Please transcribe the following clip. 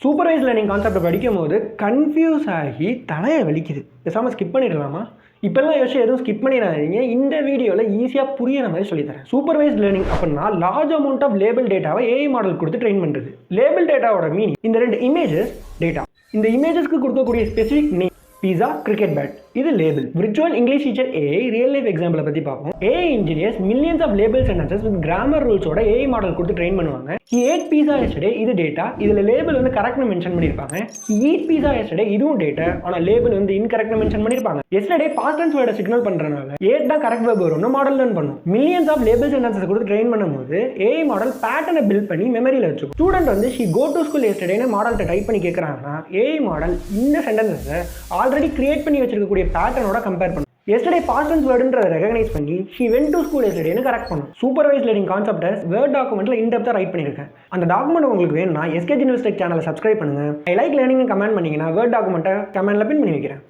Supervise learning concept படிக்கும்போது confuse ஆகி தலையை வலிக்குது. பேசாமல் ஸ்கிப் பண்ணிடலாமா? இப்போல்லாம் யோசிச்சு எதுவும் ஸ்கிப் பண்ணிடாதீங்க. இந்த வீடியோவில் ஈஸியாக புரியிற மாதிரி சொல்லித்தரேன். சூப்பர்வைஸ் லேர்னிங் அப்படின்னா லார்ஜ் அமௌண்ட் ஆஃப் லேபிள் டேட்டாவை ஏஐ மாடல் கொடுத்து ட்ரெயின் பண்ணுறது. லேபிள் டேட்டாவோட மீனிங் இந்த 2 இமேஜஸ் டேட்டா. இந்த இமேஜஸ்க்கு கொடுக்கக்கூடிய specific name pizza, cricket bat, இது label. Virtual English teacher AI real life எக்ஸாம்பிளை பற்றி பார்ப்போம். AI engineers millions of label sentences with grammar ரூல்ஸோட ஏஐ மாடல் கொடுத்து ட்ரெயின் பண்ணுவாங்க. ஹி ஏட் பீஸா எஸ்டர்டே, இது டேட்டா. இதில் லேபிள் வந்து கரெக்ட்னு மென்ஷன் பண்ணியிருப்பாங்க. ஹி ஈட் பீஸா எஸ்டர்டே, இதுவும் டேட்டா. ஆனால் லேபிள் வந்து இன்கரெக்ட்னு மென்ஷன் பண்ணியிருப்பாங்க. எஸ்டர்டே பாஸ்ட் டென்ஸ் வேர்டை சிக்னல் பண்ணுறதுனால ஏட் தான் கரெக்ட் வேர்ப் வரும்னு மாடல் லேர்ன் பண்ணும். மில்லியன்ஸ் ஆஃப் லேபிள் சென்டென்சஸ் கொடுத்து ட்ரெயின் பண்ணும்போது ஏஐ மாடல் பேட்டர்னை பில்ட் பண்ணி மெமரியில் வச்சுக்கும். ஸ்டூடெண்ட் வந்து ஷி கோ டு ஸ்கூல் எஸ்டர்டேன்னு மாடல்கிட்ட டைப் பண்ணி கேட்குறாங்கன்னா ஏஐ மாடல் இந்த சென்டென்சஸை ஆல்ரெடி கிரியேட் பண்ணி வச்சிருக்கக்கூடிய பேட்டர்னோட கம்பேர் பண்ணும். எஸ்டர்டே பாஸ்ட் டென்ஸ் வேர்டுன்றதை ரெகனைஸ் பண்ணி ஷி வென்ட் டு ஸ்கூல் எஸ்டர்டேன்னு கரெக்ட் பண்ணும். சூப்பர்வைஸ் லேர்னிங் கான்செப்டை வேர்ட் டாக்குமெண்ட்ல இன்டெப்த்தாக ரைட் பண்ணியிருக்கேன். அந்த டாக்குமெண்ட் உங்களுக்கு வேணும்னா எஸ்கேஜ் யூனிவர்சிட்டி சேனலை சப்ஸ்கிரைப் பண்ணுங்க. ஐ லைக் லேர்னிங் கமெண்ட் பண்ணீங்கன்னா வேர்ட் டாக்குமெண்ட்டை கமெண்ட்ல பின் பண்ணி வைக்கிறேன்.